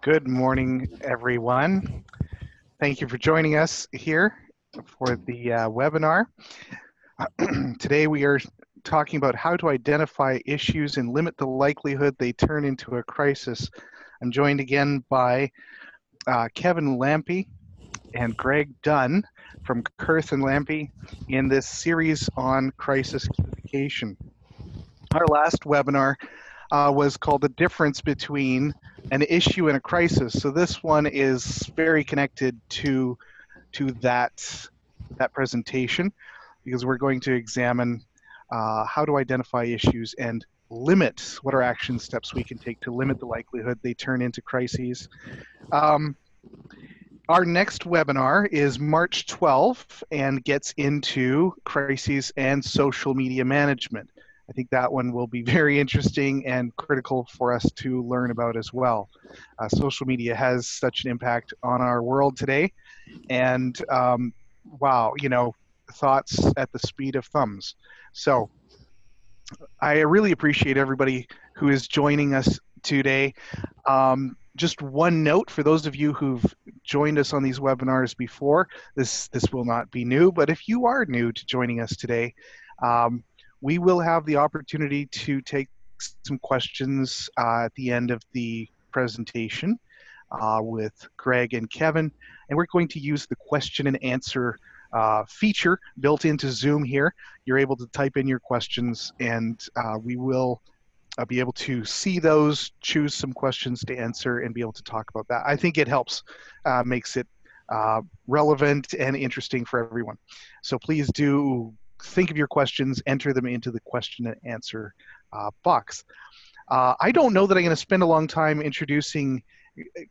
Good morning, everyone. Thank you for joining us here for the webinar. Today we are talking about how to identify issues and limit the likelihood they turn into a crisis. I'm joined again by Kevin Lampe and Greg Dunn from Kurth Lampe in this series on crisis communication. Our last webinar was called The Difference Between an Issue and a Crisis. So this one is very connected to that presentation, because we're going to examine how to identify issues and limit what are action steps we can take to limit the likelihood they turn into crises. Our next webinar is March 12th and gets into crises and social media management. I think that one will be very interesting and critical for us to learn about as well. Social media has such an impact on our world today, and wow, thoughts at the speed of thumbs. So I really appreciate everybody who is joining us today. Just one note for those of you who've joined us on these webinars before, this will not be new, but if you are new to joining us today, we will have the opportunity to take some questions at the end of the presentation with Greg and Kevin, and we're going to use the question and answer feature built into Zoom here. You're able to type in your questions, and we will be able to see those, choose some questions to answer, and be able to talk about that. I think it helps, makes it relevant and interesting for everyone. So please do think of your questions, enter them into the question and answer box. I don't know that I'm going to spend a long time introducing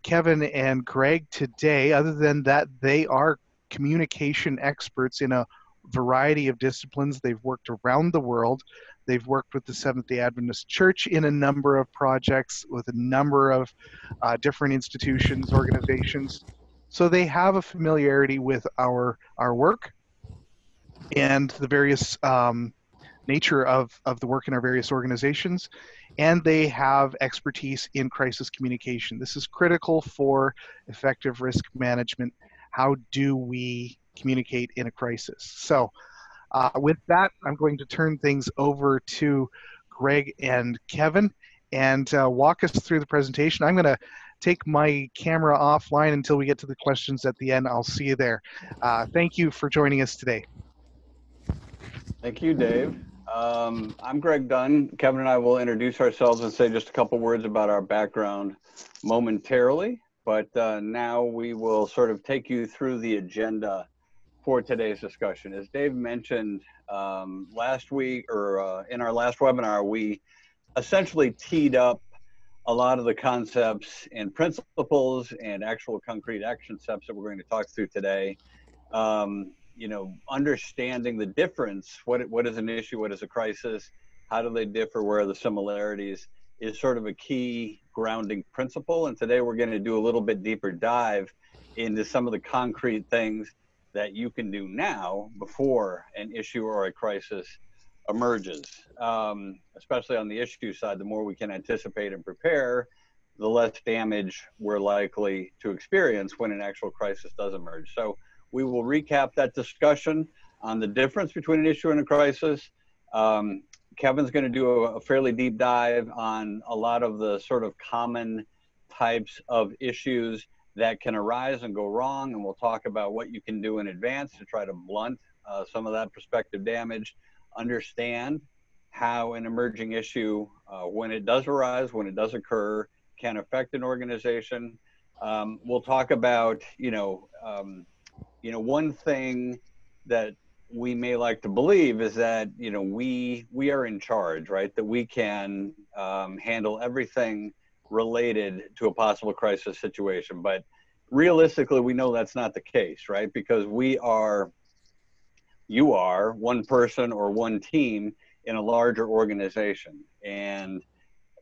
Kevin and Greg today, other than that they are communication experts in a variety of disciplines. They've worked around the world. They've worked with the Seventh-day Adventist Church in a number of projects with a number of different institutions, organizations. So they have a familiarity with our work and the various nature of the work in our various organizations, and they have expertise in crisis communication. This is critical for effective risk management. How do we communicate in a crisis? So with that, I'm going to turn things over to Greg and Kevin and walk us through the presentation. I'm going to take my camera offline until we get to the questions at the end. I'll see you there. Thank you for joining us today. Thank you, Dave. I'm Greg Dunn. Kevin and I will introduce ourselves and say just a couple words about our background momentarily, but now we will sort of take you through the agenda for today's discussion. As Dave mentioned last week, or in our last webinar, we essentially teed up a lot of the concepts and principles and actual concrete action steps that we're going to talk through today. Understanding the difference, what is an issue, what is a crisis, how do they differ, where are the similarities, is sort of a key grounding principle. And today we're going to do a little bit deeper dive into some of the concrete things that you can do now before an issue or a crisis emerges. Especially on the issue side, the more we can anticipate and prepare, the less damage we're likely to experience when an actual crisis does emerge. So we will recap that discussion on the difference between an issue and a crisis. Kevin's going to do a fairly deep dive on a lot of the sort of common types of issues that can arise and go wrong, and we'll talk about what you can do in advance to try to blunt some of that prospective damage, understand how an emerging issue, when it does arise, when it does occur, can affect an organization. We'll talk about, one thing that we may like to believe is that, we are in charge, right? That we can handle everything related to a possible crisis situation. But realistically, we know that's not the case, right? Because you are one person or one team in a larger organization. And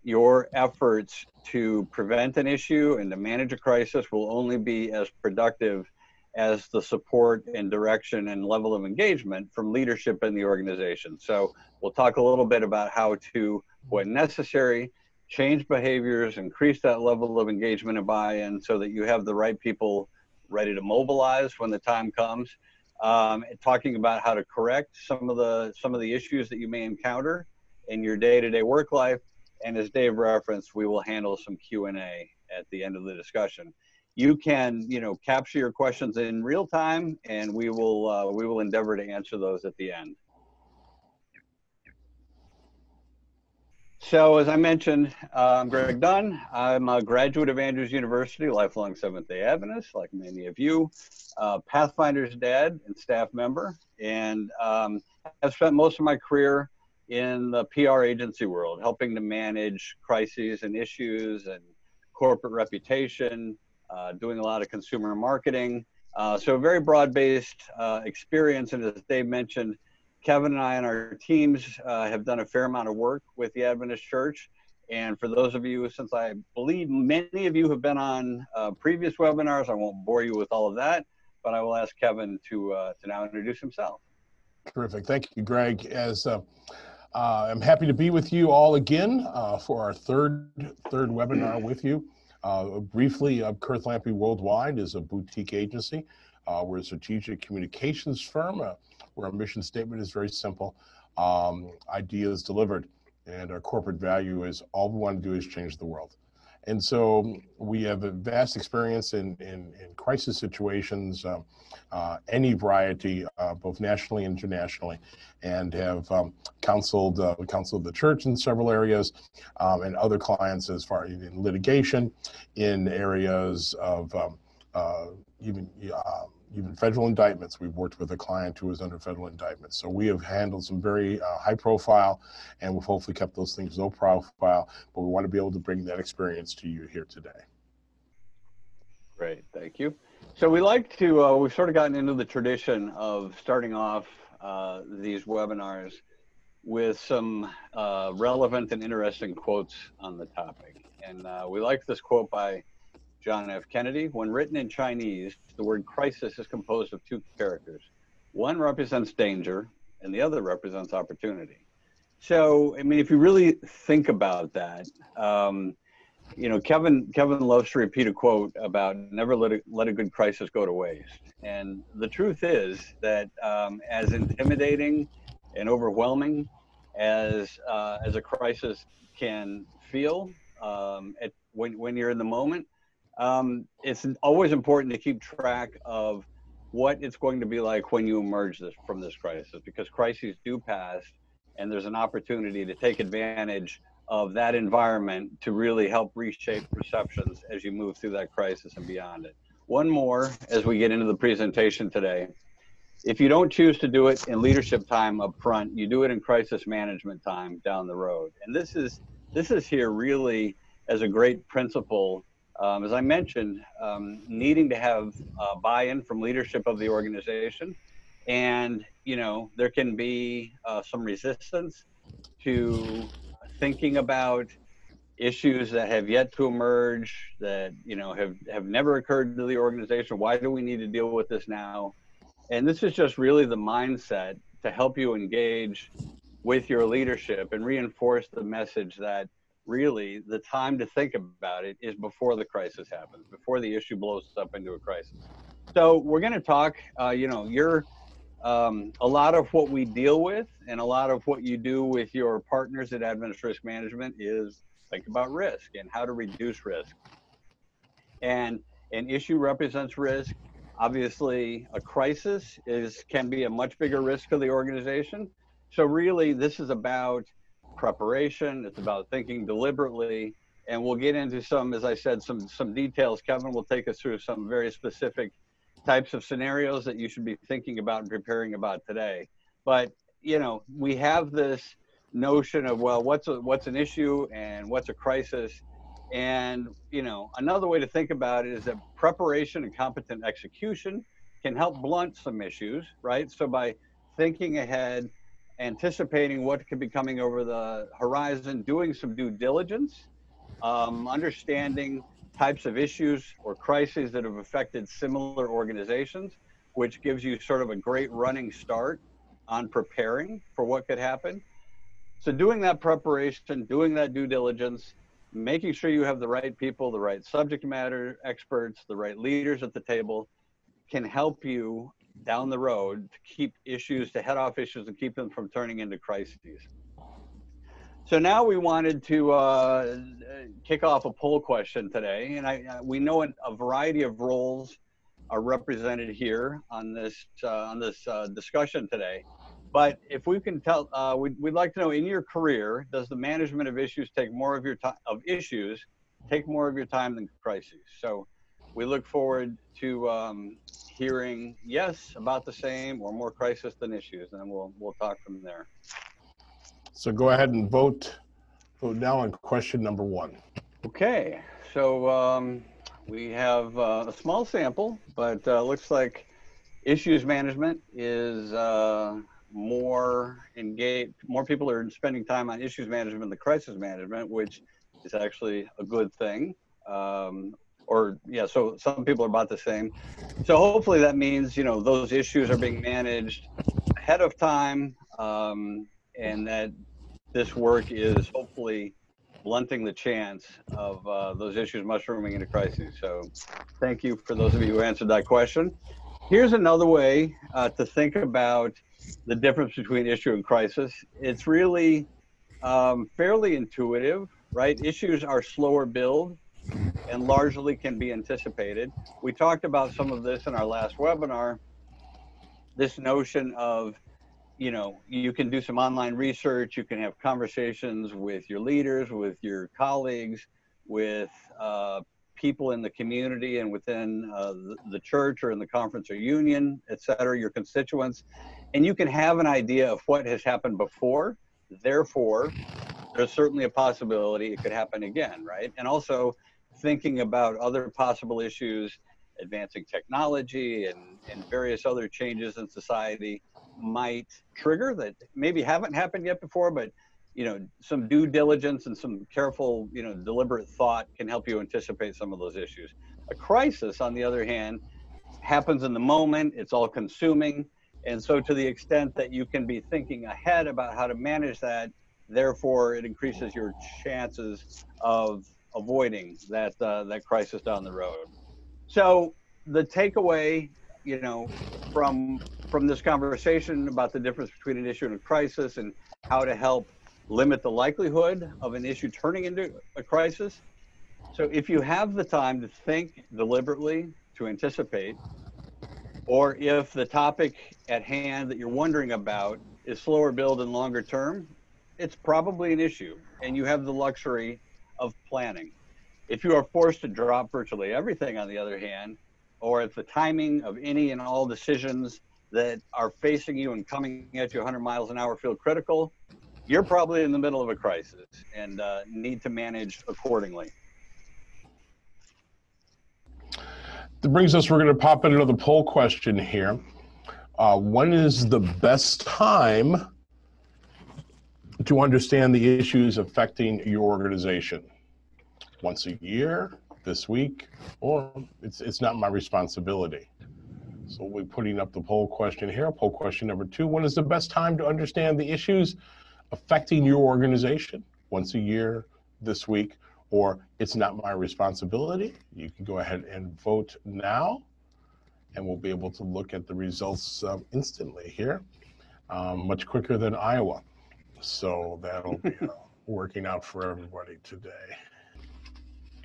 your efforts to prevent an issue and to manage a crisis will only be as productive as the support and direction and level of engagement from leadership in the organization. So we'll talk a little bit about how to, when necessary, change behaviors, increase that level of engagement and buy-in so that you have the right people ready to mobilize when the time comes. Talking about how to correct some of the issues that you may encounter in your day-to-day work life. And as Dave referenced, we will handle some Q&A at the end of the discussion. You can, capture your questions in real time, and we will endeavor to answer those at the end. So as I mentioned, I'm Greg Dunn. I'm a graduate of Andrews University, lifelong Seventh-day Adventist, like many of you, Pathfinder's dad and staff member, and I've spent most of my career in the PR agency world, helping to manage crises and issues and corporate reputation, doing a lot of consumer marketing. So a very broad-based experience, and as Dave mentioned, Kevin and I and our teams have done a fair amount of work with the Adventist Church. And for those of you, since I believe many of you have been on previous webinars, I won't bore you with all of that, but I will ask Kevin to now introduce himself. Terrific. Thank you, Greg. I'm happy to be with you all again for our third webinar with you. Briefly, Kurth Lampe Worldwide is a boutique agency. We're a strategic communications firm where our mission statement is very simple. Ideas delivered, and our corporate value is all we want to do is change the world. And so we have a vast experience in crisis situations, any variety, both nationally and internationally, and have counseled the church in several areas, and other clients as far as in litigation, in areas of even federal indictments. We've worked with a client who was under federal indictment. So we have handled some very high profile, and we've hopefully kept those things low profile, but we want to be able to bring that experience to you here today. Great, thank you. So we like to, we've sort of gotten into the tradition of starting off these webinars with some relevant and interesting quotes on the topic. And we like this quote by John F. Kennedy. When written in Chinese, the word crisis is composed of two characters. One represents danger, and the other represents opportunity. So, I mean, if you really think about that, Kevin loves to repeat a quote about never let a good crisis go to waste. And the truth is that as intimidating and overwhelming as a crisis can feel when you're in the moment, it's always important to keep track of what it's going to be like when you emerge from this crisis, because crises do pass, and there's an opportunity to take advantage of that environment to really help reshape perceptions as you move through that crisis and beyond it. One more as we get into the presentation today. If you don't choose to do it in leadership time up front, you do it in crisis management time down the road. And this is here really as a great principle. As I mentioned, needing to have buy-in from leadership of the organization. And, there can be some resistance to thinking about issues that have yet to emerge, that, have never occurred to the organization. Why do we need to deal with this now? And this is just really the mindset to help you engage with your leadership and reinforce the message that really the time to think about it is before the crisis happens, before the issue blows up into a crisis. So we're going to talk, a lot of what we deal with and a lot of what you do with your partners at Adventist Risk Management is think about risk and how to reduce risk. And an issue represents risk. Obviously, a crisis can be a much bigger risk to the organization. So really, this is about preparation. It's about thinking deliberately, and we'll get into some, as I said, some details. Kevin will take us through some very specific types of scenarios that you should be thinking about and preparing about today. But we have this notion of, well, what's an issue and what's a crisis, and another way to think about it is that preparation and competent execution can help blunt some issues, right? So by thinking ahead, anticipating what could be coming over the horizon, doing some due diligence, understanding types of issues or crises that have affected similar organizations, which gives you sort of a great running start on preparing for what could happen. So doing that preparation, doing that due diligence, making sure you have the right people, the right subject matter experts, the right leaders at the table can help you down the road to keep issues, to head off issues and keep them from turning into crises. So now we wanted to kick off a poll question today, and we know a variety of roles are represented here on this discussion today. But if we can tell, we'd like to know, in your career, does the management of issues take more of your time? Take more of your time than crises? So we look forward to hearing yes, about the same, or more crisis than issues, and then we'll talk from there. So go ahead and vote now on question number 1. Okay, so we have a small sample, but looks like issues management is more engaged. More people are spending time on issues management than crisis management, which is actually a good thing. So some people are about the same. So hopefully that means, those issues are being managed ahead of time, and that this work is hopefully blunting the chance of those issues mushrooming into crises. So thank you for those of you who answered that question. Here's another way to think about the difference between issue and crisis. It's really fairly intuitive, right? Issues are slower build and largely can be anticipated. We talked about some of this in our last webinar, this notion of, you can do some online research, you can have conversations with your leaders, with your colleagues, with people in the community and within the church or in the conference or union, et cetera, your constituents, and you can have an idea of what has happened before. Therefore, there's certainly a possibility it could happen again, right? And also thinking about other possible issues, advancing technology and various other changes in society might trigger that maybe haven't happened yet before, but some due diligence and some careful, deliberate thought can help you anticipate some of those issues. A crisis, on the other hand, happens in the moment. It's all consuming. And so to the extent that you can be thinking ahead about how to manage that, therefore it increases your chances of avoiding that crisis down the road. So the takeaway, from this conversation about the difference between an issue and a crisis and how to help limit the likelihood of an issue turning into a crisis. So if you have the time to think deliberately, to anticipate, or if the topic at hand that you're wondering about is slower build and longer term, it's probably an issue, and you have the luxury of planning. If you are forced to drop virtually everything, on the other hand, or if the timing of any and all decisions that are facing you and coming at you 100 miles an hour feel critical, you're probably in the middle of a crisis and need to manage accordingly. That brings us, we're going to pop in another poll question here. When is the best time to understand the issues affecting your organization? Once a year, this week, or it's not my responsibility? So we're putting up the poll question here. Poll question number 2, when is the best time to understand the issues affecting your organization? Once a year, this week, or it's not my responsibility? You can go ahead and vote now, and we'll be able to look at the results instantly here, much quicker than Iowa. So that'll be working out for everybody today.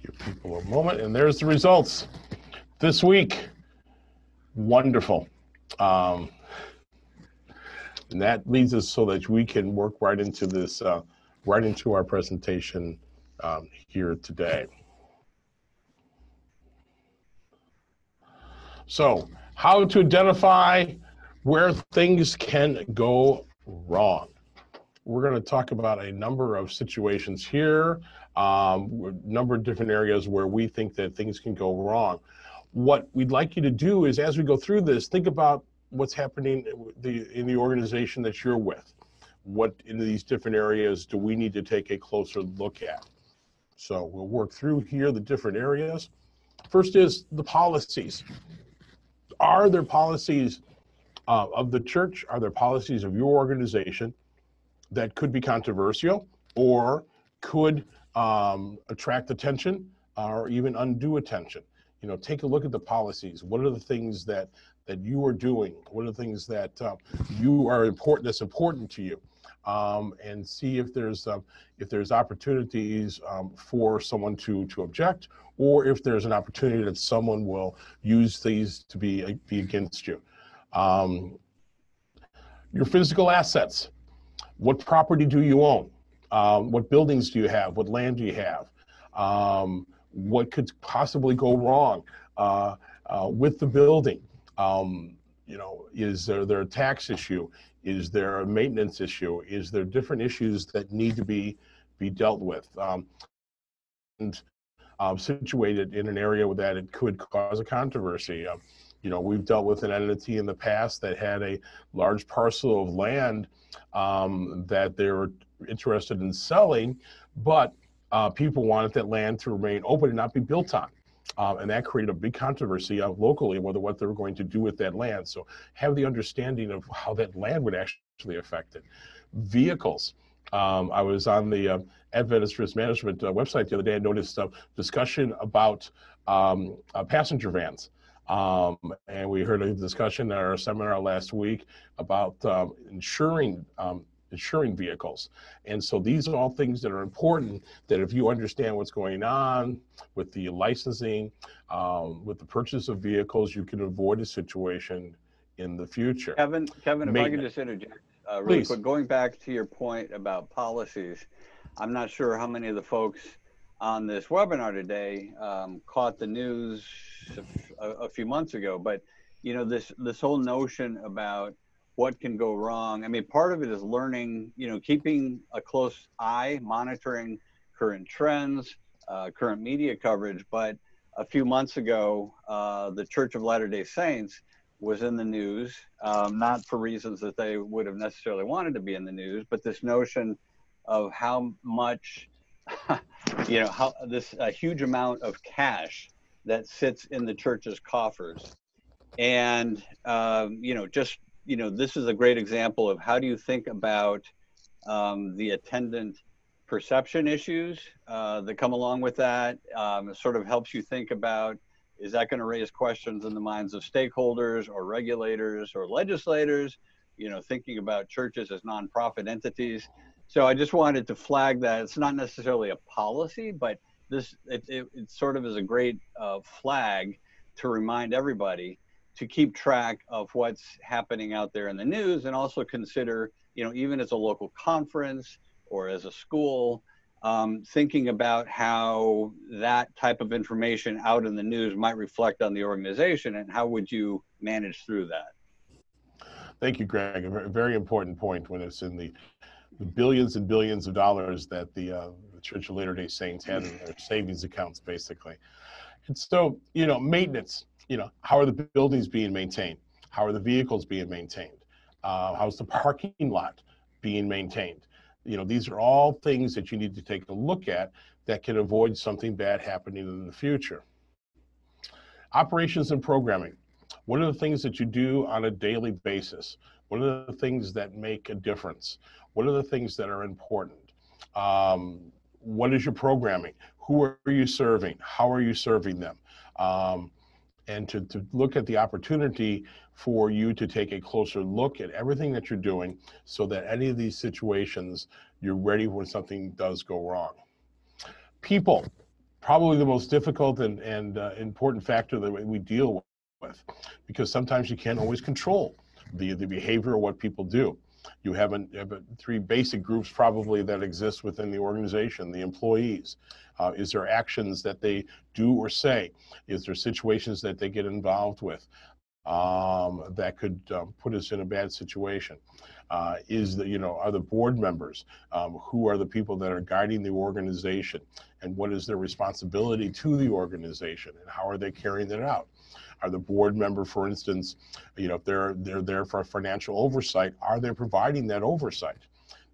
Give people a moment, and there's the results. This week, wonderful. And that leads us so that we can work right into this, right into our presentation here today. So, how to identify where things can go wrong. We're going to talk about a number of situations here, a number of different areas where we think that things can go wrong. What we'd like you to do is, as we go through this, think about what's happening in the organization that you're with. What in these different areas do we need to take a closer look at? So we'll work through here the different areas. First is the policies. Are there policies of the church? Are there policies of your organization that could be controversial or could attract attention or even undue attention. You know, take a look at the policies. What are the things that you are doing? What are the things that that's important to you? And see if there's opportunities for someone to object, or if there's an opportunity that someone will use these to be against you. Your physical assets. What property do you own? What buildings do you have? What land do you have? What could possibly go wrong with the building? You know, is there a tax issue? Is there a maintenance issue? Is there different issues that need to be dealt with? And situated in an area that it could cause a controversy. You know, we've dealt with an entity in the past that had a large parcel of land that they were interested in selling, but people wanted that land to remain open and not be built on. And that created a big controversy locally whether what they were going to do with that land. So have the understanding of how that land would actually affect it. Vehicles. I was on the Adventist Risk Management website the other day and noticed a discussion about passenger vans. And we heard a discussion at our seminar last week about insuring vehicles. And so these are all things that are important, that if you understand what's going on with the licensing, with the purchase of vehicles, you can avoid a situation in the future. Kevin, if I could just interject really quick, going back to your point about policies, I'm not sure how many of the folks on this webinar today caught the news a few months ago, but you know, this whole notion about what can go wrong. I mean, part of it is learning, you know, keeping a close eye, monitoring current trends, current media coverage. But a few months ago, the Church of Latter-day Saints was in the news, not for reasons that they would have necessarily wanted to be in the news, but this notion of how much, you know, how a huge amount of cash that sits in the church's coffers. And, you know, just, you know, this is a great example of how do you think about the attendant perception issues that come along with that. It sort of helps you think about, is that going to raise questions in the minds of stakeholders or regulators or legislators, you know, thinking about churches as nonprofit entities. So I just wanted to flag that it's not necessarily a policy, but it sort of is a great flag to remind everybody to keep track of what's happening out there in the news, and also consider, you know, even as a local conference or as a school, thinking about how that type of information out in the news might reflect on the organization, and how would you manage through that? Thank you, Greg. A very important point when it's in the billions and billions of dollars that the Church of Latter-day Saints had in their savings accounts, basically. And so, you know, maintenance, you know, how are the buildings being maintained? How are the vehicles being maintained? How's the parking lot being maintained? You know, these are all things that you need to take a look at that can avoid something bad happening in the future. Operations and programming. What are the things that you do on a daily basis? What are the things that make a difference? What are the things that are important? What is your programming? Who are you serving? How are you serving them? And to look at the opportunity for you to take a closer look at everything that you're doing, so that any of these situations, you're ready when something does go wrong. People, probably the most difficult and important factor that we deal with, because sometimes you can't always control the behavior of what people do. You have three basic groups probably that exist within the organization: the employees. Is there actions that they do or say? Is there situations that they get involved with that could put us in a bad situation? Are the board members? Who are the people that are guiding the organization? And what is their responsibility to the organization? And how are they carrying it out? Are the board member, for instance, you know, if they're there for financial oversight, are they providing that oversight?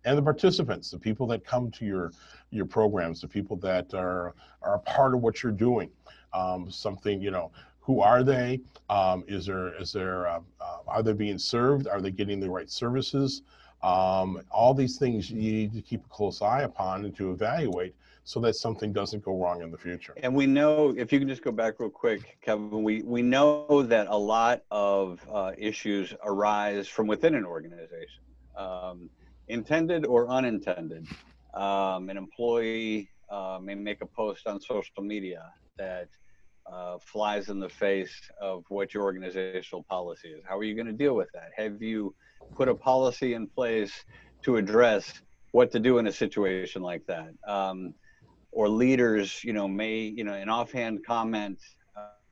And the participants, the people that come to your programs, the people that are a part of what you're doing, you know, who are they? Are they being served? Are they getting the right services? All these things you need to keep a close eye upon and to evaluate, so that something doesn't go wrong in the future. And we know, if you can just go back real quick, Kevin, we know that a lot of issues arise from within an organization, intended or unintended. An employee may make a post on social media that flies in the face of what your organizational policy is. How are you going to deal with that? Have you put a policy in place to address what to do in a situation like that? Or leaders, may, an offhand comment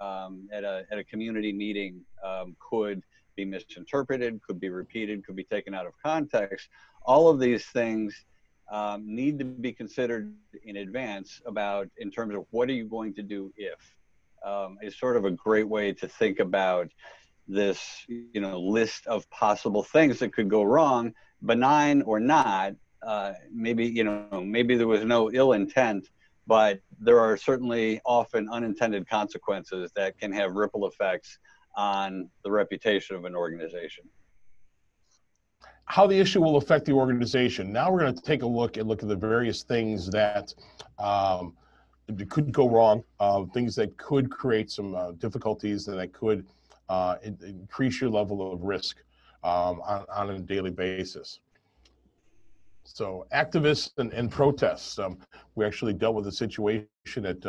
at a community meeting could be misinterpreted, could be repeated, could be taken out of context. All of these things need to be considered in advance in terms of what are you going to do if. Is sort of a great way to think about this, list of possible things that could go wrong, benign or not. Maybe there was no ill intent, but there are certainly often unintended consequences that can have ripple effects on the reputation of an organization. How the issue will affect the organization. Now we're going to take a look at the various things that could go wrong, things that could create some difficulties and that could increase your level of risk on a daily basis. So activists and protests. We actually dealt with a situation at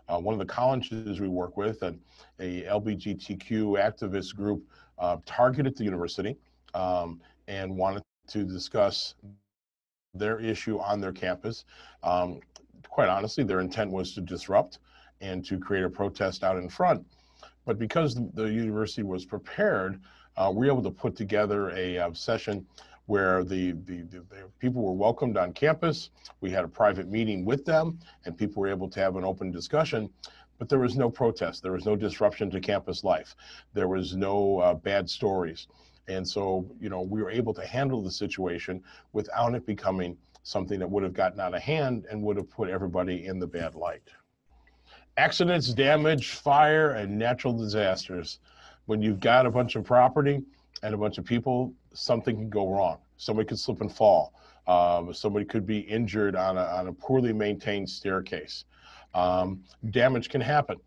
one of the colleges we work with, and a LGBTQ activist group targeted the university and wanted to discuss their issue on their campus. Quite honestly, their intent was to disrupt and to create a protest out in front. But because the university was prepared, we were able to put together a session where the people were welcomed on campus. We had a private meeting with them, and people were able to have an open discussion. But there was no protest. There was no disruption to campus life. There was no bad stories. And so, we were able to handle the situation without it becoming something that would have gotten out of hand and would have put everybody in the bad light. Accidents, damage, fire, and natural disasters. When you've got a bunch of property and a bunch of people, something can go wrong. Somebody could slip and fall. Somebody could be injured on a poorly maintained staircase. Damage can happen.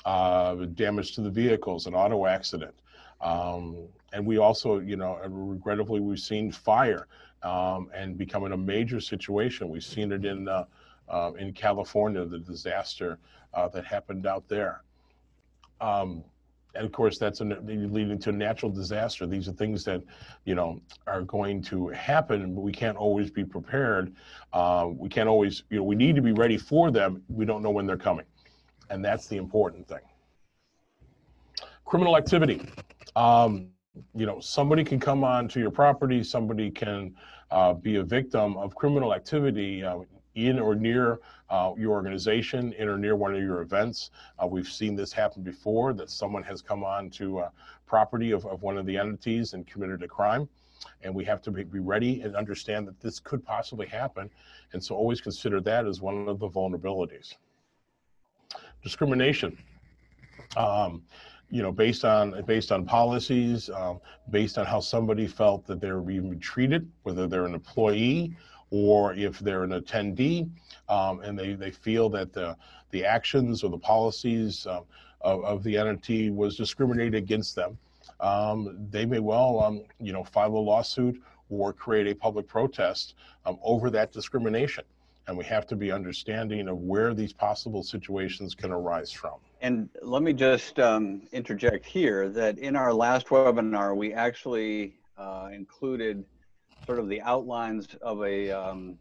Damage to the vehicles, an auto accident. And we also, regrettably, we've seen fire and becoming a major situation. We've seen it in California, the disaster that happened out there. And of course, that's leading to a natural disaster. These are things that, are going to happen, but we can't always be prepared. We can't always, we need to be ready for them. We don't know when they're coming. And that's the important thing. Criminal activity. Somebody can come onto your property, somebody can be a victim of criminal activity in or near your organization, in or near one of your events. We've seen this happen before, that someone has come on to property of one of the entities and committed a crime. And we have to be ready and understand that this could possibly happen. And so always consider that as one of the vulnerabilities. Discrimination. Based on policies, based on how somebody felt that they were being treated, whether they're an employee or if they're an attendee, and they feel that the actions or the policies of the entity was discriminated against them, they may well, file a lawsuit or create a public protest over that discrimination. And we have to be understanding of where these possible situations can arise from. And let me just interject here that in our last webinar, we actually included sort of the outlines of a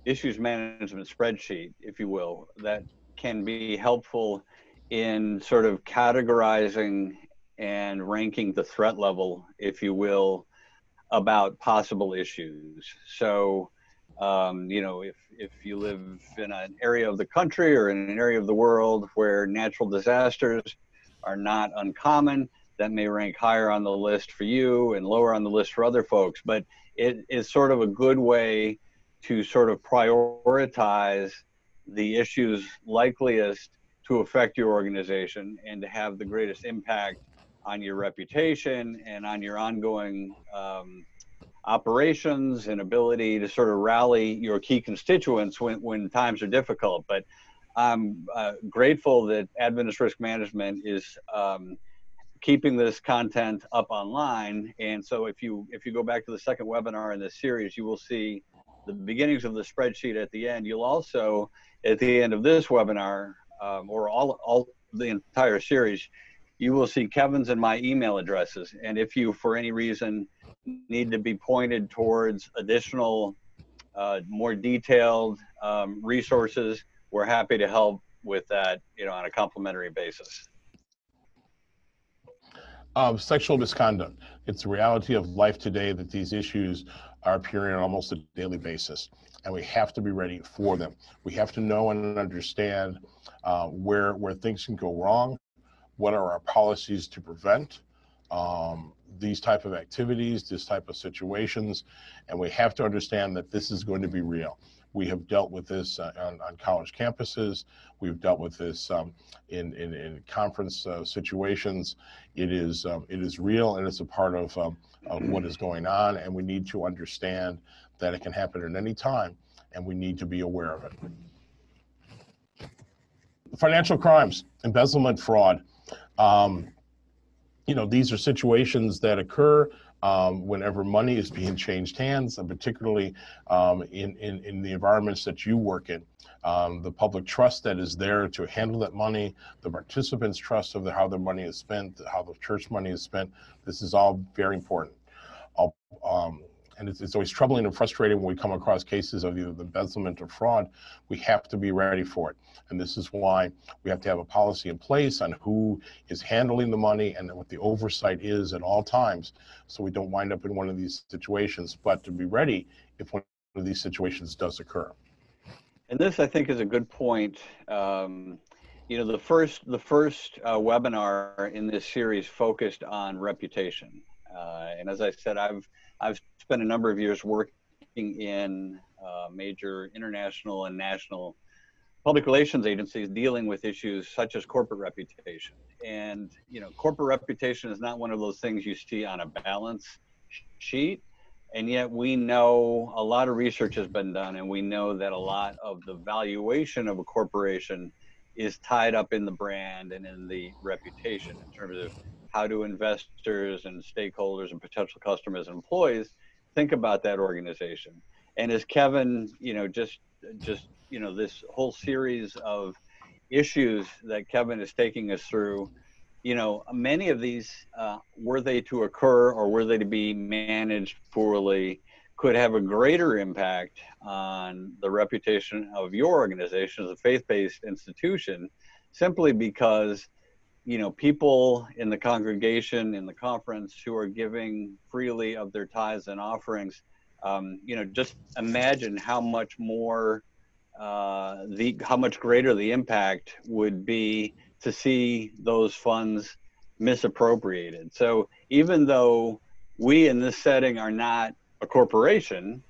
issues management spreadsheet, if you will, that can be helpful in sort of categorizing and ranking the threat level, if you will, about possible issues. So, if you live in an area of the country or in an area of the world where natural disasters are not uncommon, that may rank higher on the list for you and lower on the list for other folks. But it is sort of a good way to sort of prioritize the issues likeliest to affect your organization and to have the greatest impact on your reputation and on your ongoing operations and ability to sort of rally your key constituents when times are difficult. But I'm grateful that Adventist Risk Management is keeping this content up online. And so if you go back to the second webinar in this series, you will see the beginnings of the spreadsheet at the end. You'll also, at the end of this webinar, or all the entire series, you will see Kevin's and my email addresses. And if you, for any reason, need to be pointed towards additional, more detailed resources, we're happy to help with that, on a complimentary basis. Sexual misconduct. It's the reality of life today that these issues are appearing on almost a daily basis, and we have to be ready for them. We have to know and understand where things can go wrong, what are our policies to prevent these type of activities, this type of situations, and we have to understand that this is going to be real. We have dealt with this on college campuses. We've dealt with this in conference situations. It is real, and it's a part of what is going on, and we need to understand that it can happen at any time, and we need to be aware of it. Financial crimes, embezzlement, fraud. These are situations that occur whenever money is being changed hands, and particularly in the environments that you work in. The public trust that is there to handle that money, the participants' trust of how their money is spent, how the church money is spent, this is all very important. And it's always troubling and frustrating when we come across cases of either embezzlement or fraud. We have to be ready for it. And this is why we have to have a policy in place on who is handling the money and what the oversight is at all times, so we don't wind up in one of these situations, but to be ready if one of these situations does occur. And this, I think, is a good point. The first webinar in this series focused on reputation. And as I said, I've spent a number of years working in major international and national public relations agencies dealing with issues such as corporate reputation. And, corporate reputation is not one of those things you see on a balance sheet. And yet we know a lot of research has been done, and we know that a lot of the valuation of a corporation is tied up in the brand and in the reputation in terms of how do investors and stakeholders and potential customers and employees think about that organization. And as Kevin, just this whole series of issues that Kevin is taking us through, many of these, were they to occur or were they to be managed poorly, could have a greater impact on the reputation of your organization as a faith-based institution, simply because people in the congregation, in the conference, who are giving freely of their tithes and offerings, just imagine how much more, how much greater the impact would be to see those funds misappropriated. So even though we in this setting are not a corporation,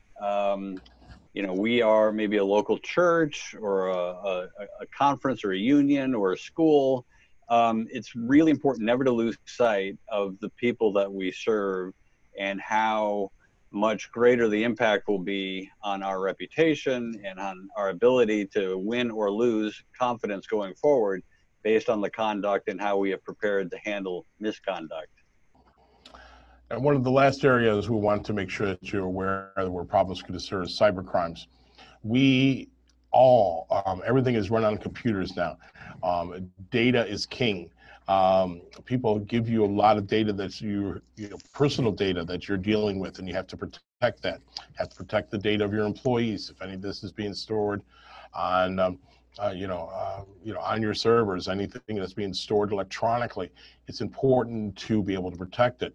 we are maybe a local church or a conference or a union or a school. It's really important never to lose sight of the people that we serve and how much greater the impact will be on our reputation and on our ability to win or lose confidence going forward based on the conduct and how we have prepared to handle misconduct. And one of the last areas we want to make sure that you're aware of where problems could occur is cyber crimes. We all, everything is run on computers now. Data is king. People give you a lot of data that's personal data that you're dealing with, and you have to protect that. You have to protect the data of your employees. If any of this is being stored on, on your servers, anything that's being stored electronically, it's important to be able to protect it.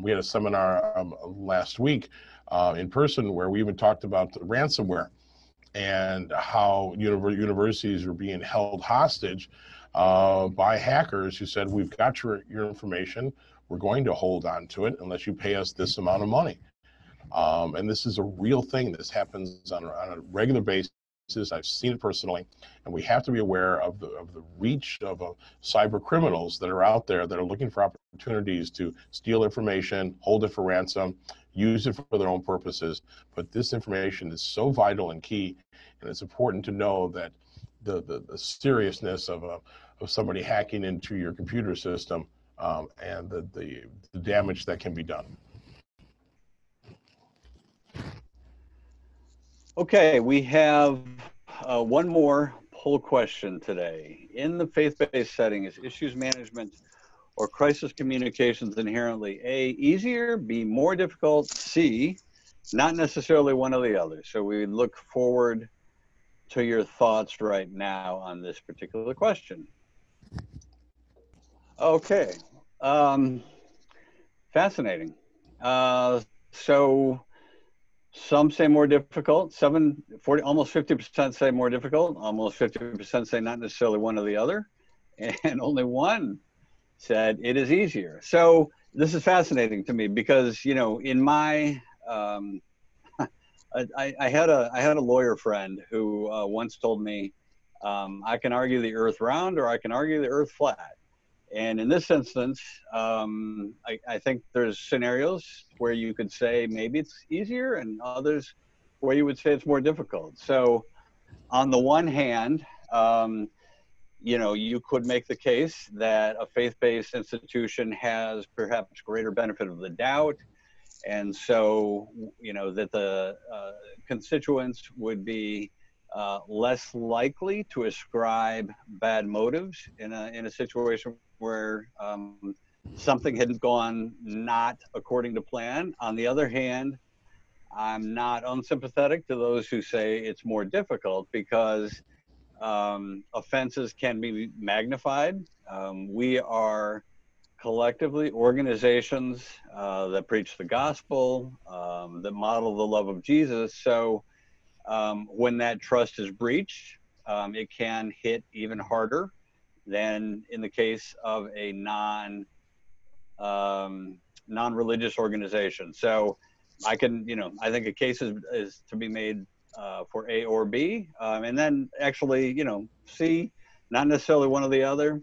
We had a seminar last week in person where we even talked about the ransomware and how universities are being held hostage by hackers who said, we've got your information, we're going to hold on to it unless you pay us this amount of money. And this is a real thing. This happens on a regular basis. I've seen it personally, and we have to be aware of the reach of cyber criminals that are out there that are looking for opportunities to steal information, hold it for ransom, use it for their own purposes. But this information is so vital and key, and it's important to know that the seriousness of somebody hacking into your computer system, and the damage that can be done. Okay, we have one more poll question today. In the faith-based setting, is issues management or crisis communications inherently A, easier, B, more difficult, C, not necessarily one or the other? So we look forward to your thoughts right now on this particular question. Okay, fascinating. So some say more difficult, 40, almost 50% say more difficult, almost 50% say not necessarily one or the other, and only one said it is easier. So this is fascinating to me because, you know, in my, I had a lawyer friend who once told me, I can argue the earth round or I can argue the earth flat. And in this instance, I think there's scenarios where you could say maybe it's easier and others where you would say it's more difficult. So on the one hand, you know, you could make the case that a faith-based institution has perhaps greater benefit of the doubt. And so, you know, that the constituents would be less likely to ascribe bad motives in a situation where something had gone not according to plan. On the other hand, I'm not unsympathetic to those who say it's more difficult because offenses can be magnified. We are collectively organizations that preach the gospel, that model the love of Jesus. So when that trust is breached, it can hit even harder than in the case of a non-religious organization. So I can, you know, I think a case is to be made for A or B, and then actually, you know, C, not necessarily one or the other.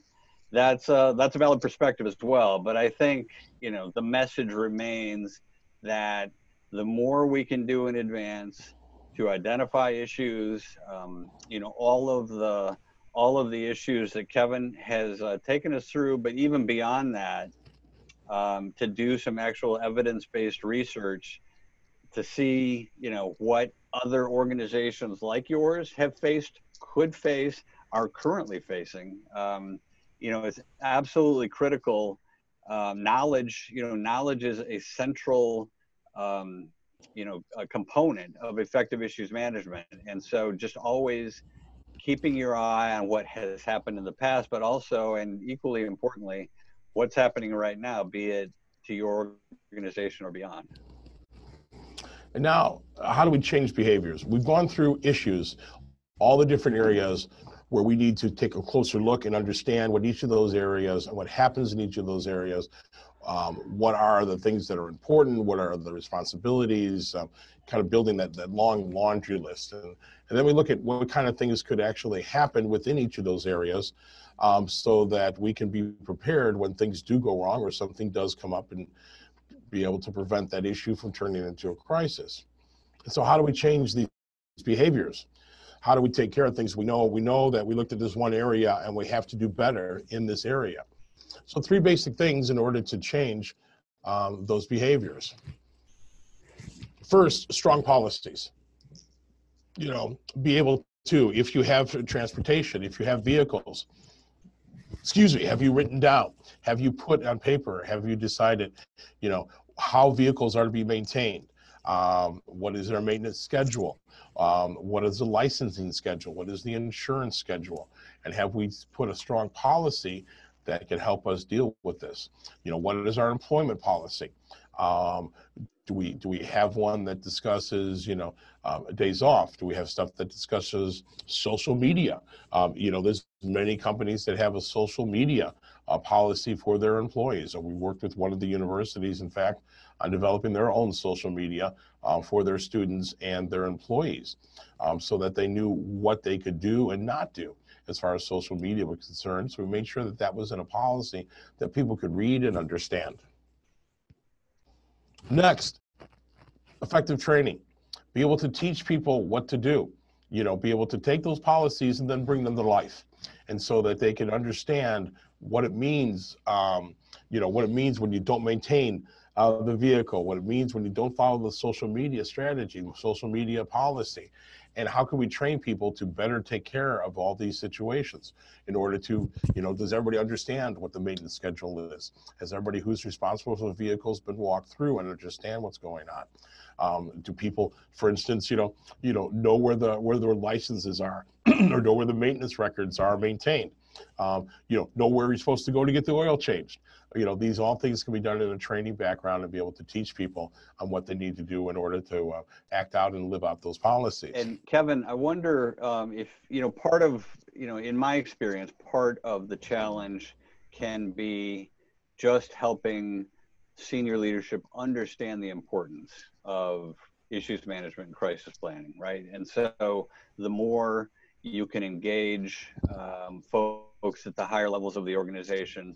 That's a valid perspective as well. But I think, you know, the message remains that the more we can do in advance to identify issues, you know, all of the issues that Kevin has taken us through, but even beyond that, to do some actual evidence-based research to see, you know, what other organizations like yours have faced, could face, are currently facing. You know, it's absolutely critical. Knowledge, you know, knowledge is a central, you know, a component of effective issues management. And so just always keeping your eye on what has happened in the past, but also, and equally importantly, what's happening right now, be it to your organization or beyond. And now, how do we change behaviors? We've gone through issues, all the different areas where we need to take a closer look and understand what each of those areas and what happens in each of those areas. What are the things that are important? What are the responsibilities? Kind of building that long laundry list. And then we look at what kind of things could actually happen within each of those areas, so that we can be prepared when things do go wrong or something does come up, and be able to prevent that issue from turning into a crisis. And so how do we change these behaviors? How do we take care of things? We know that we looked at this one area and we have to do better in this area. So 3 basic things in order to change those behaviors. First, strong policies. You know, be able to, if you have transportation, if you have vehicles, have you written down? Have you put on paper? Have you decided, you know, how vehicles are to be maintained? What is their maintenance schedule? What is the licensing schedule? What is the insurance schedule? And have we put a strong policy that can help us deal with this? You know, what is our employment policy? Do we have one that discusses, you know, days off? Do we have stuff that discusses social media? You know, there's many companies that have a social media policy for their employees. And we worked with one of the universities, in fact, on developing their own social media for their students and their employees, so that they knew what they could do and not do as far as social media was concerned. So we made sure that that was in a policy that people could read and understand. Next, Effective training, be able to teach people what to do, be able to take those policies and then bring them to life. And so that they can understand what it means, what it means when you don't maintain the vehicle, what it means when you don't follow the social media strategy, social media policy, and how can we train people to better take care of all these situations in order to, does everybody understand what the maintenance schedule is? Has everybody who's responsible for the vehicles been walked through and understand what's going on? Do people, for instance, know where their licenses are or know where the maintenance records are maintained? Know where you're supposed to go to get the oil changed. These all things can be done in a training background and be able to teach people on what they need to do in order to act out and live out those policies. And Kevin, I wonder if, part of, in my experience, part of the challenge can be just helping senior leadership understand the importance of issues management and crisis planning, right? And so the more you can engage folks at the higher levels of the organization,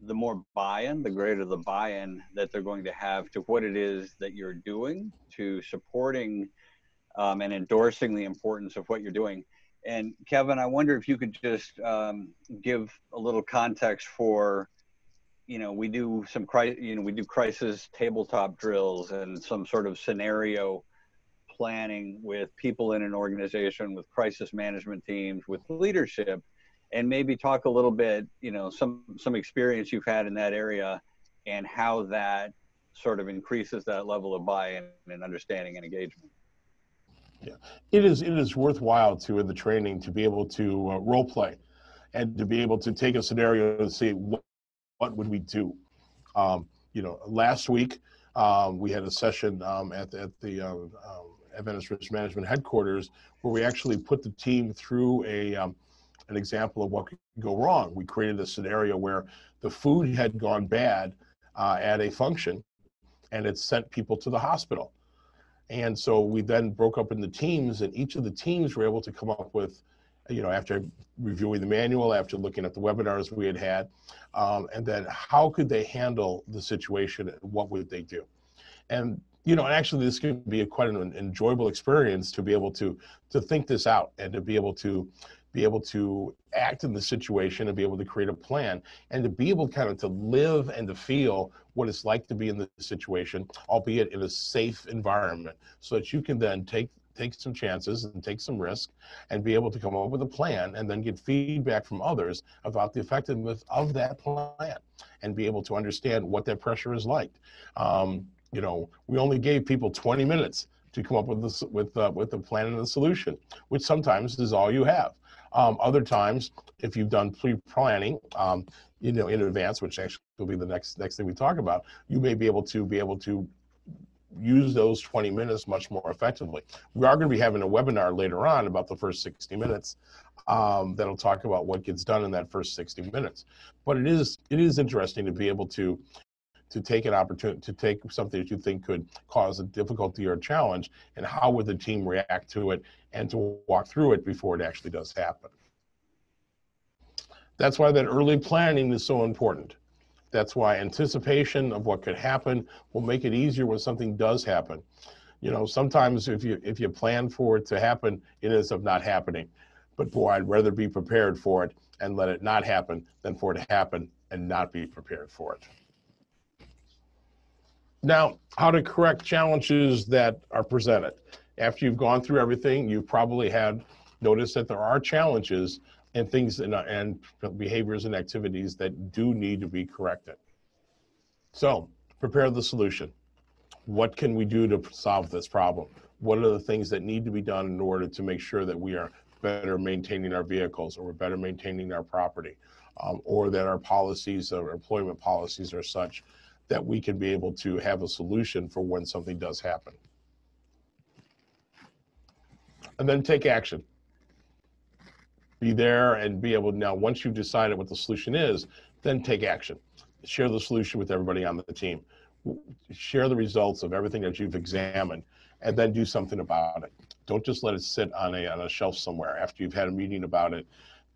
the more buy-in, the greater the buy-in that they're going to have to what it is that you're doing, to supporting and endorsing the importance of what you're doing. And Kevin, I wonder if you could just give a little context for, we do some crisis tabletop drills and some sort of scenario planning with people in an organization, with crisis management teams, with leadership, and maybe talk a little bit, some experience you've had in that area and how that sort of increases that level of buy-in and understanding and engagement. Yeah, it is worthwhile in the training to be able to role play and to be able to take a scenario and say, what would we do? Last week we had a session at the Adventist Risk Management headquarters where we actually put the team through an example of what could go wrong. We created a scenario where the food had gone bad at a function and it sent people to the hospital. And so we then broke up into teams, and each of the teams were able to come up with, after reviewing the manual, after looking at the webinars we had, and then how could they handle the situation and what would they do? And actually this could be quite an enjoyable experience to be able to think this out and to be able to act in the situation and be able to create a plan and to be able kind of to live and to feel what it's like to be in the situation, albeit in a safe environment, so that you can then take some chances and take some risk and be able to come up with a plan and then get feedback from others about the effectiveness of that plan and be able to understand what that pressure is like. We only gave people 20 minutes to come up with the plan and the solution, which sometimes is all you have. Other times, if you've done pre-planning, in advance, which actually will be the next thing we talk about, you may be able to use those 20 minutes much more effectively. We are going to be having a webinar later on about the first 60 minutes that'll talk about what gets done in that first 60 minutes. But it is interesting to be able to take an opportunity, to take something that you think could cause a difficulty or a challenge, and how would the team react to it, and to walk through it before it actually does happen. That's why that early planning is so important. That's why anticipation of what could happen will make it easier when something does happen. Sometimes if you plan for it to happen, it ends up not happening. But boy, I'd rather be prepared for it and let it not happen than for it to happen and not be prepared for it. Now, how to correct challenges that are presented. After you've gone through everything, you've probably had noticed that there are challenges and things and behaviors and activities that do need to be corrected. So, prepare the solution. What can we do to solve this problem? What are the things that need to be done in order to make sure that we are better maintaining our vehicles, or we're better maintaining our property, or that our policies or employment policies are such that we can be able to have a solution for when something does happen. And then take action. Be there and be able to, now once you've decided what the solution is, then take action. Share the solution with everybody on the team. Share the results of everything that you've examined, and then do something about it. Don't just let it sit on a shelf somewhere after you've had a meeting about it.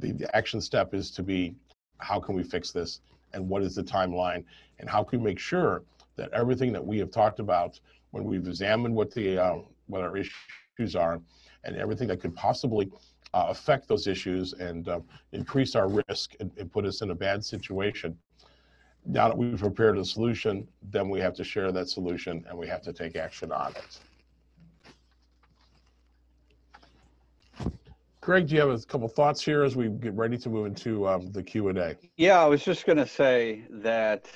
The action step is to be, how can we fix this? And what is the timeline? And how can we make sure that everything that we have talked about, when we've examined what our issues are and everything that could possibly affect those issues and increase our risk and put us in a bad situation. Now that we've prepared a solution, then we have to share that solution and we have to take action on it. Greg, do you have a couple thoughts here as we get ready to move into the Q&A? Yeah, I was just going to say that,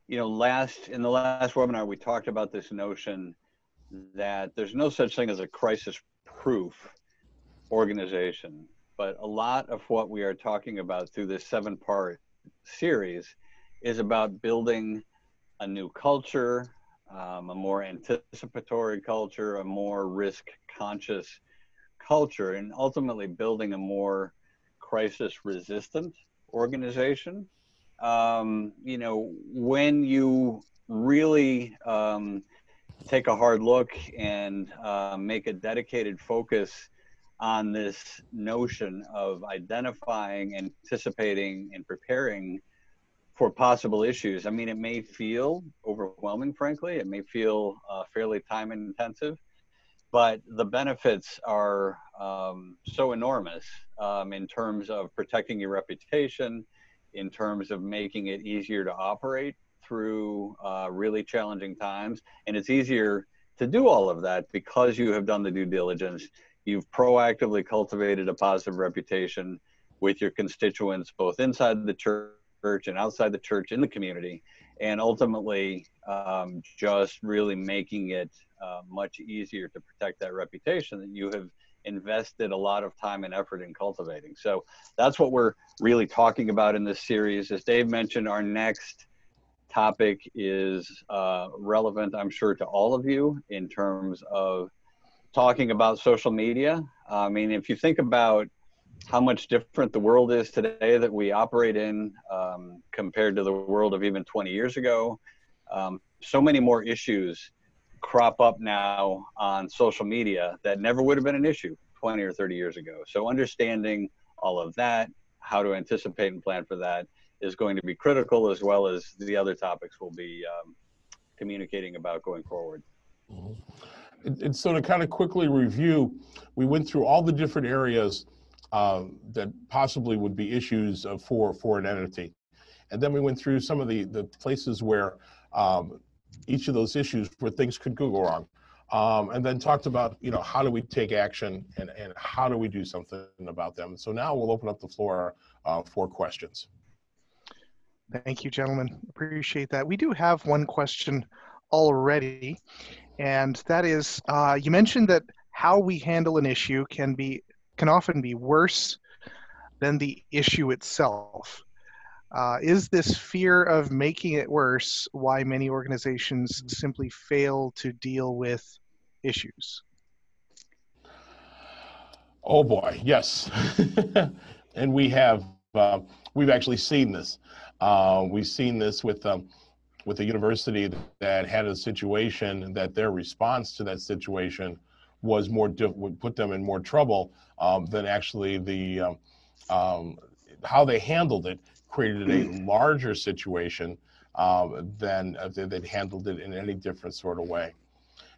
you know, in the last webinar, we talked about this notion that there's no such thing as a crisis-proof organization. But a lot of what we are talking about through this 7-part series is about building a new culture, a more anticipatory culture, a more risk-conscious culture, and ultimately building a more crisis-resistant organization. You know, when you really take a hard look and make a dedicated focus on this notion of identifying, anticipating, and preparing for possible issues. I mean, it may feel overwhelming, frankly. It may feel fairly time intensive, but the benefits are so enormous in terms of protecting your reputation, in terms of making it easier to operate through really challenging times. And it's easier to do all of that because you have done the due diligence. You've proactively cultivated a positive reputation with your constituents, both inside the church and outside the church, in the community, and ultimately just really making it much easier to protect that reputation that you have invested a lot of time and effort in cultivating. So that's what we're really talking about in this series. As Dave mentioned, our next topic is relevant, I'm sure, to all of you in terms of talking about social media. I mean, if you think about how much different the world is today that we operate in compared to the world of even 20 years ago, so many more issues crop up now on social media that never would have been an issue 20 or 30 years ago. So understanding all of that, how to anticipate and plan for that, is going to be critical, as well as the other topics we'll be communicating about going forward. Mm-hmm. And so to kind of quickly review, we went through all the different areas that possibly would be issues for an entity. And then we went through some of the places where each of those issues where things could go wrong. And then talked about, you know, how do we take action and how do we do something about them. So now we'll open up the floor for questions. Thank you, gentlemen. Appreciate that. We do have one question already, and that is, you mentioned that how we handle an issue can often be worse than the issue itself. Is this fear of making it worse why many organizations simply fail to deal with issues? Oh boy, yes. And we've actually seen this. We've seen this with a university that had a situation that their response to that situation was would put them in more trouble than actually the how they handled it created a larger situation than if they'd handled it in any different sort of way.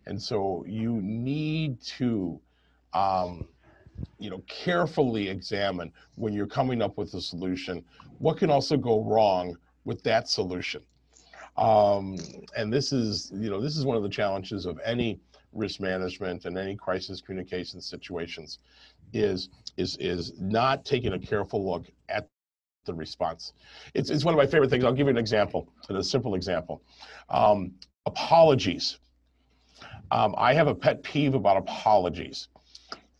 And so you need to you know, carefully examine when you're coming up with a solution, what can also go wrong with that solution. And this is, you know, this is one of the challenges of any risk management and any crisis communication situations is not taking a careful look at the response. It's one of my favorite things. I'll give you an example, a simple example. Apologies. I have a pet peeve about apologies.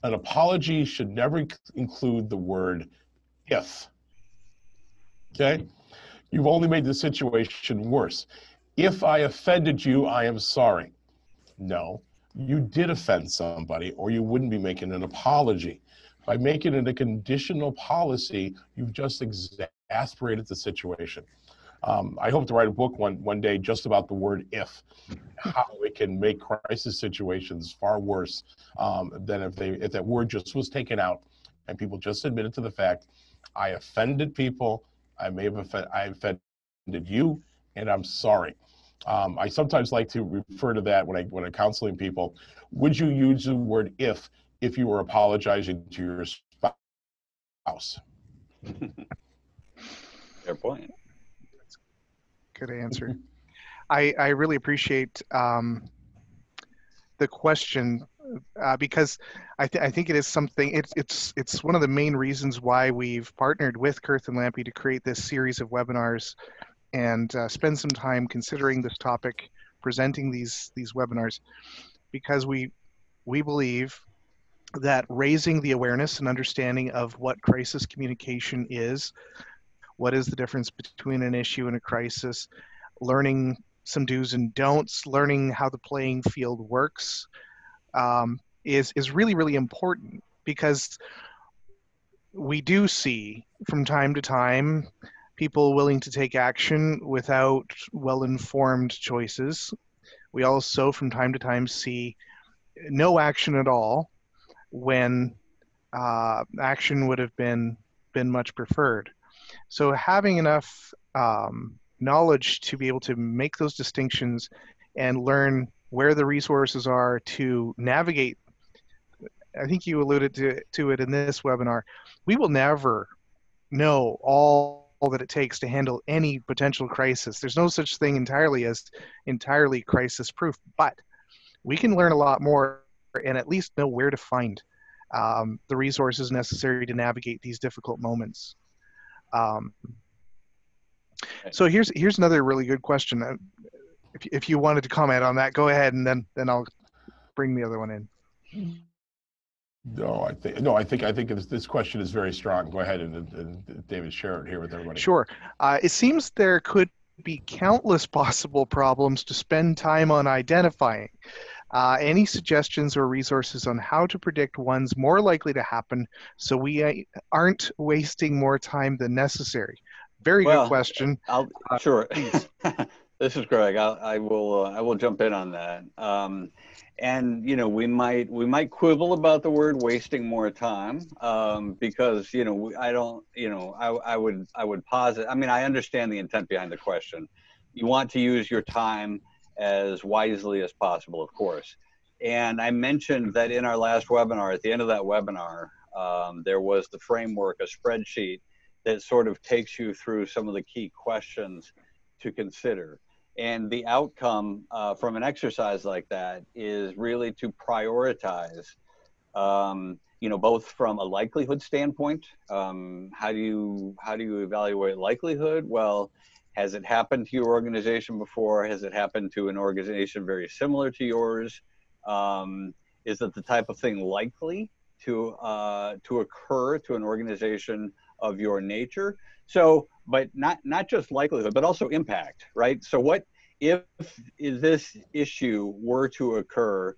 An apology should never include the word if. Okay? You've only made the situation worse. If I offended you, I am sorry. No, you did offend somebody, or you wouldn't be making an apology. By making it a conditional policy, you've just exasperated the situation. I hope to write a book one day just about the word if, how it can make crisis situations far worse than if that word just was taken out and people just admitted to the fact, I offended people, I offended you, and I'm sorry. I sometimes like to refer to that when I'm counseling people. Would you use the word if you were apologizing to your spouse? Fair point. Good answer. I really appreciate the question because I think it is something. It's one of the main reasons why we've partnered with Kurth and Lampe to create this series of webinars and spend some time considering this topic, presenting these webinars, because we believe that raising the awareness and understanding of what crisis communication is, what is the difference between an issue and a crisis, learning some do's and don'ts, learning how the playing field works, is really, really important, because we do see from time to time people willing to take action without well-informed choices. We also from time to time see no action at all when action would have been much preferred. So having enough knowledge to be able to make those distinctions and learn where the resources are to navigate. I think you alluded to it in this webinar. We will never know all that it takes to handle any potential crisis. There's no such thing entirely as entirely crisis proof, but we can learn a lot more and at least know where to find the resources necessary to navigate these difficult moments. So here's another really good question. If you wanted to comment on that, go ahead, and then I'll bring the other one in. No, I think this question is very strong. Go ahead and David, share it here with everybody. Sure. It seems there could be countless possible problems to spend time on identifying. Any suggestions or resources on how to predict one's more likely to happen so we aren't wasting more time than necessary? Very good question. Sure. This is Greg. I will jump in on that. And we might quibble about the word wasting more time because I would posit. I mean, I understand the intent behind the question. You want to use your time as wisely as possible, of course. And I mentioned that in our last webinar, at the end of that webinar, there was the framework, a spreadsheet that sort of takes you through some of the key questions to consider. And the outcome from an exercise like that is really to prioritize, both from a likelihood standpoint. How do you evaluate likelihood? Well, has it happened to your organization before? Has it happened to an organization very similar to yours? Is it the type of thing likely to occur to an organization of your nature? So, but not just likelihood, but also impact, right? So what if this issue were to occur,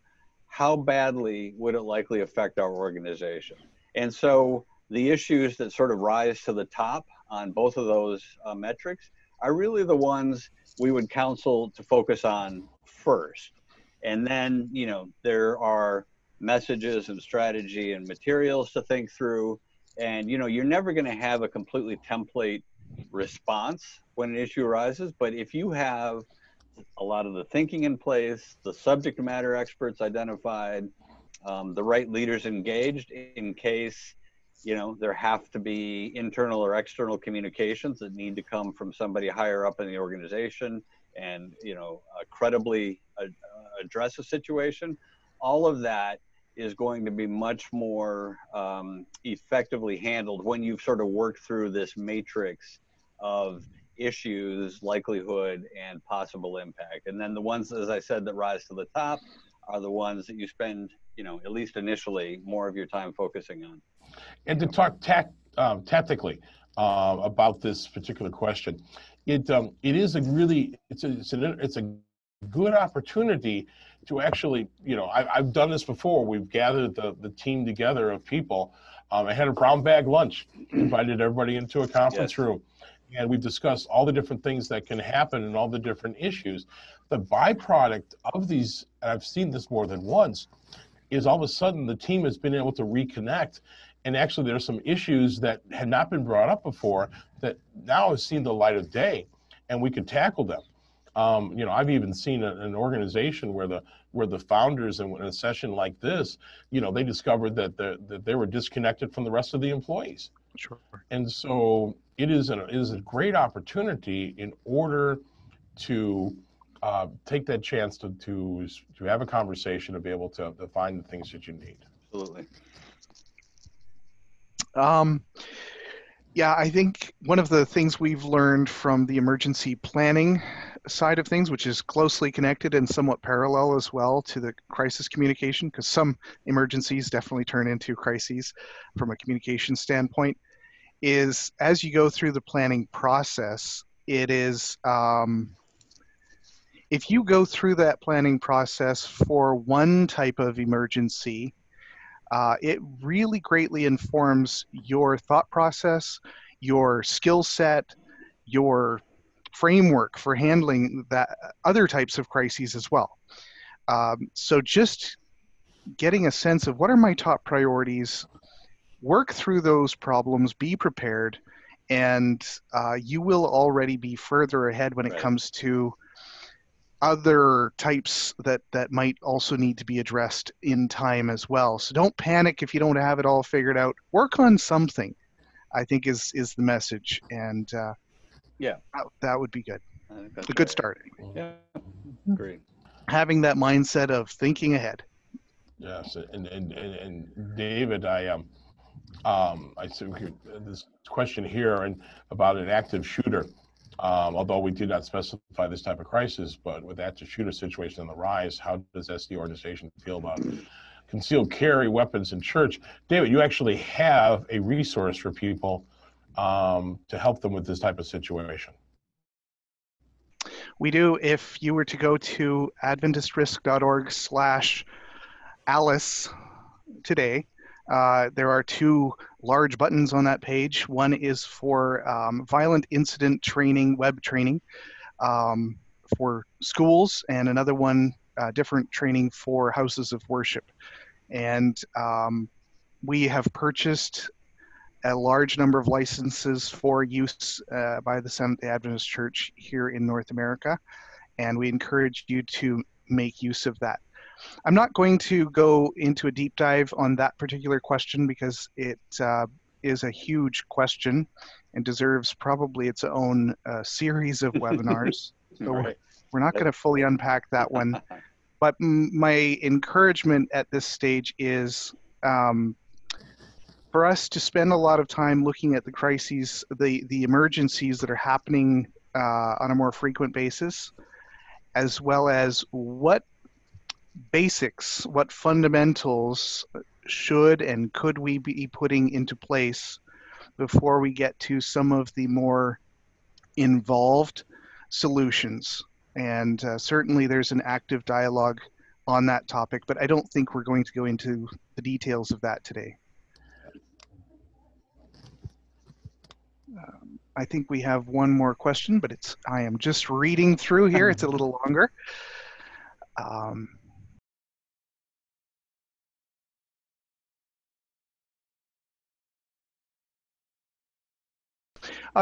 how badly would it likely affect our organization? And so the issues that sort of rise to the top on both of those metrics are really the ones we would counsel to focus on first. And then, there are messages and strategy and materials to think through. And, you're never going to have a completely template response when an issue arises. But if you have a lot of the thinking in place, the subject matter experts identified, the right leaders engaged in case, there have to be internal or external communications that need to come from somebody higher up in the organization and, credibly address a situation, all of that is going to be much more effectively handled when you've sort of worked through this matrix of issues, likelihood, and possible impact. And then the ones, as I said, that rise to the top are the ones that you spend, at least initially, more of your time focusing on. And to talk tactically about this particular question, it is it's a good opportunity to actually, I've done this before. We've gathered the team together of people. I had a brown bag lunch, invited everybody into a conference room, and we've discussed all the different things that can happen and all the different issues. The byproduct of these, and I've seen this more than once, is all of a sudden the team has been able to reconnect. And actually there's some issues that had not been brought up before that now have seen the light of day, and we can tackle them. I've even seen an organization where the founders in a session like this, they discovered that they were disconnected from the rest of the employees. Sure. And so it is a great opportunity in order to take that chance to have a conversation, to be able to find the things that you need. Absolutely. Yeah, I think one of the things we've learned from the emergency planning side of things, which is closely connected and somewhat parallel as well to the crisis communication, because some emergencies definitely turn into crises from a communication standpoint, is as you go through the planning process, it is, if you go through that planning process for one type of emergency, it really greatly informs your thought process, your skill set, your framework for handling that other types of crises as well. So just getting a sense of what are my top priorities, work through those problems, be prepared, and you will already be further ahead when it comes to other types that might also need to be addressed in time as well. So don't panic if you don't have it all figured out. Work on something, I think is the message. And yeah, that would be good. That's a good start. Yeah, great. Having that mindset of thinking ahead. Yes, and David, I see this question here and about an active shooter. Although we did not specify this type of crisis, but with active shooter situation on the rise, how does SD organization feel about concealed carry weapons in church? David, you actually have a resource for people to help them with this type of situation. We do. If you were to go to adventistrisk.org/Alice today, there are two large buttons on that page. One is for violent incident training, web training for schools, and another one, different training for houses of worship. And we have purchased a large number of licenses for use by the Seventh-day Adventist Church here in North America, and we encourage you to make use of that. I'm not going to go into a deep dive on that particular question because it is a huge question and deserves probably its own series of webinars. So we're not going to fully unpack that one. But my encouragement at this stage is for us to spend a lot of time looking at the crises, the emergencies that are happening on a more frequent basis, as well as what basics, what fundamentals should and could we be putting into place before we get to some of the more involved solutions. And certainly there's an active dialogue on that topic, but I don't think we're going to go into the details of that today. I think we have one more question, but I am just reading through here. It's a little longer.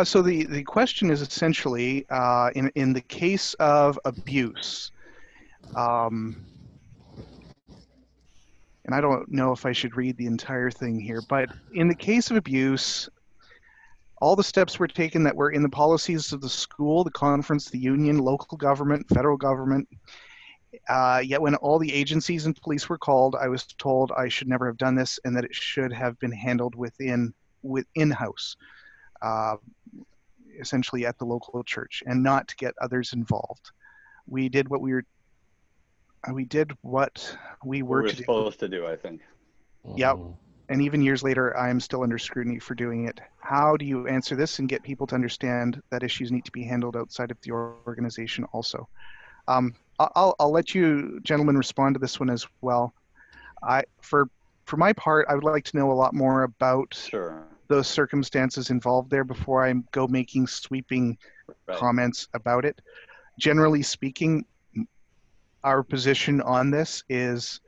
So the question is essentially, in the case of abuse, and I don't know if I should read the entire thing here, but in the case of abuse, all the steps were taken that were in the policies of the school, the conference, the union, local government, federal government. Yet when all the agencies and police were called, I was told I should never have done this and that it should have been handled in-house, essentially at the local church, and not to get others involved. We did what we were supposed to do, I think. Yep. And even years later, I am still under scrutiny for doing it. How do you answer this and get people to understand that issues need to be handled outside of the organization also? I'll let you gentlemen respond to this one as well. For my part, I would like to know a lot more about those circumstances involved there before I go making sweeping comments about it. Generally speaking, our position on this is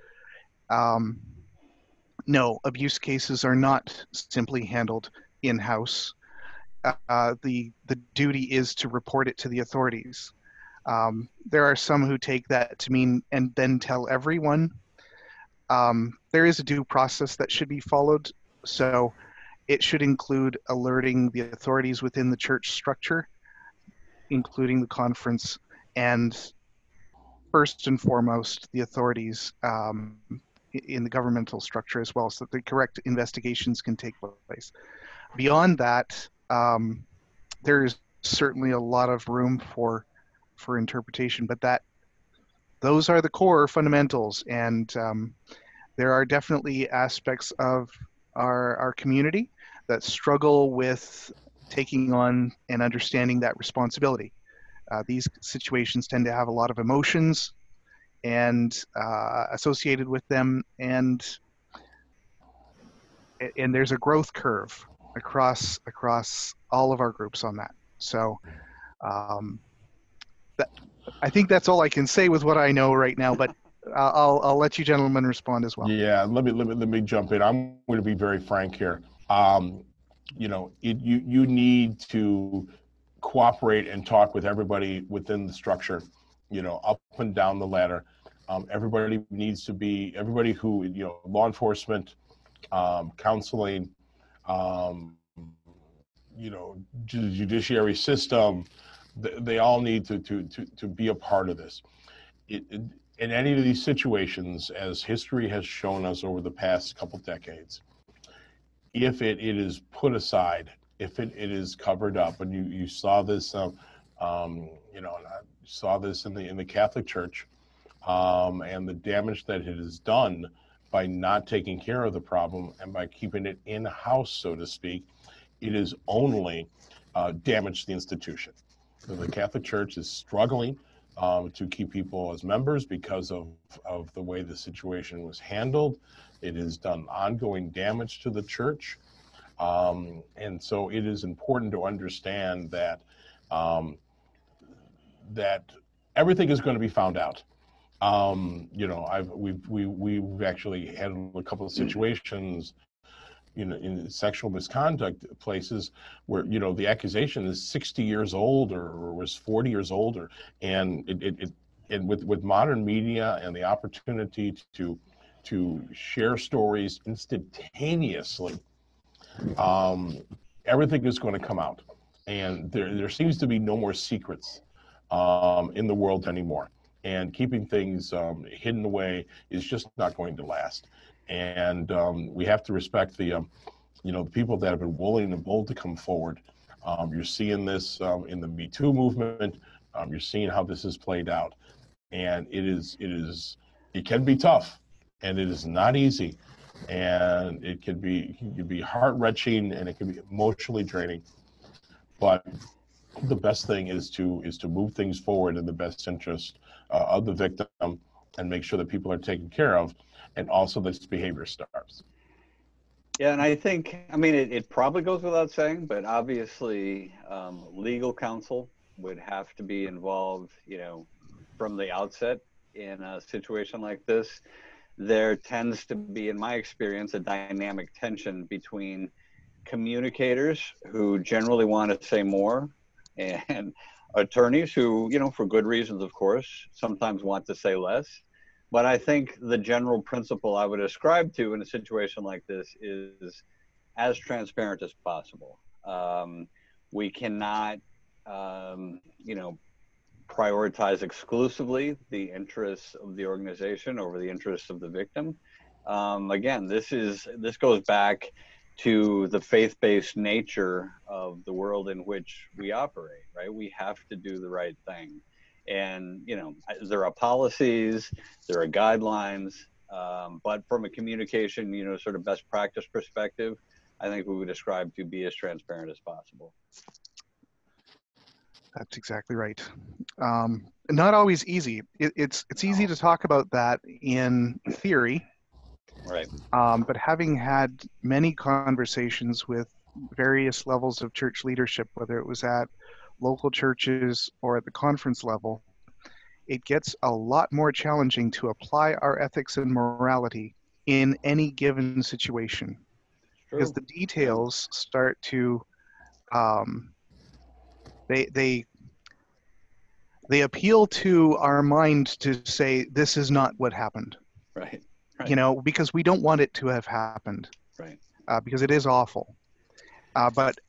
no, abuse cases are not simply handled in-house. The duty is to report it to the authorities. There are some who take that to mean and then tell everyone. There is a due process that should be followed, so it should include alerting the authorities within the church structure, including the conference, and first and foremost, the authorities in the governmental structure as well, so that the correct investigations can take place. Beyond that, there's certainly a lot of room for interpretation, but those are the core fundamentals, and there are definitely aspects of our community that struggle with taking on and understanding that responsibility. These situations tend to have a lot of emotions and associated with them, and there's a growth curve across all of our groups on that. So I think that's all I can say with what I know right now, but I'll let you gentlemen respond as well. Yeah, let me jump in. I'm going to be very frank here. You need to cooperate and talk with everybody within the structure, up and down the ladder. Everybody who, law enforcement, counseling, judiciary system, they all need to be a part of this. In any of these situations, as history has shown us over the past couple decades, if it is put aside, if it is covered up, and you saw this, and I saw this in the Catholic Church, and the damage that it has done by not taking care of the problem and by keeping it in-house, so to speak, it is only damaged the institution. So the Catholic Church is struggling to keep people as members because of the way the situation was handled. It has done ongoing damage to the church. And so it is important to understand that that everything is going to be found out. We've actually had a couple of situations, in sexual misconduct places where, the accusation is 60 years old or was 40 years old, and with modern media and the opportunity to share stories instantaneously, everything is going to come out, and there seems to be no more secrets in the world anymore, and keeping things hidden away is just not going to last. And we have to respect the people that have been willing and bold to come forward. You're seeing this in the Me Too movement. You're seeing how this is played out, and it can be tough, and it is not easy, and it can be heart-wrenching, and it can be emotionally draining. But the best thing is to move things forward in the best interest of the victim, and make sure that people are taken care of, and also this behavior stops. Yeah, and I think, it probably goes without saying, but obviously legal counsel would have to be involved, from the outset in a situation like this. There tends to be, in my experience, a dynamic tension between communicators who generally want to say more, and attorneys who, for good reasons, of course, sometimes want to say less. But I think the general principle I would ascribe to in a situation like this is as transparent as possible. We cannot, prioritize exclusively the interests of the organization over the interests of the victim. Again, this goes back to the faith-based nature of the world in which we operate, right? We have to do the right thing. And, there are policies, there are guidelines, but from a communication, sort of best practice perspective, I think we would describe to be as transparent as possible. That's exactly right. Not always easy. It's easy to talk about that in theory, right? But having had many conversations with various levels of church leadership, whether it was at local churches or at the conference level, it gets a lot more challenging to apply our ethics and morality in any given situation. Because the details start to they appeal to our mind to say, this is not what happened, Right. Right. you know, because we don't want it to have happened, Right. because it is awful. But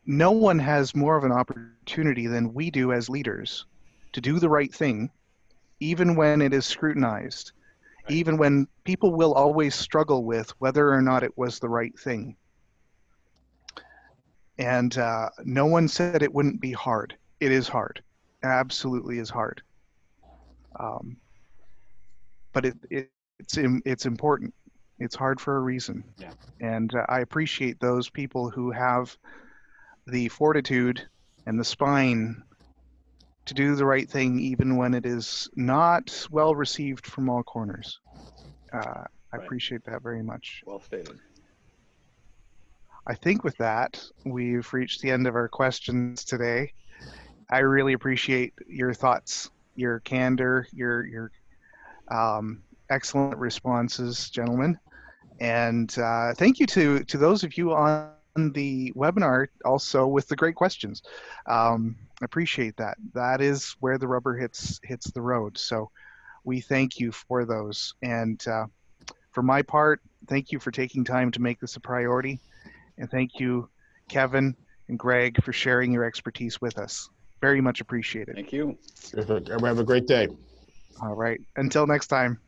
no one has more of an opportunity than we do as leaders to do the right thing, even when it is scrutinized, Right. even when people will always struggle with whether or not it was the right thing. And no one said it wouldn't be hard. It is hard. Absolutely is hard. But it's important. It's hard for a reason. Yeah. And I appreciate those people who have the fortitude and the spine to do the right thing, even when it is not well received from all corners. I appreciate that very much. Well stated. I think with that, we've reached the end of our questions today. I really appreciate your thoughts, your candor, your excellent responses, gentlemen. And thank you to those of you on the webinar also with the great questions. I appreciate that. That is where the rubber hits the road. So we thank you for those. And for my part, thank you for taking time to make this a priority. And thank you, Kevin and Greg, for sharing your expertise with us. Very much appreciated. Thank you. Terrific. Everybody have a great day. All right. Until next time.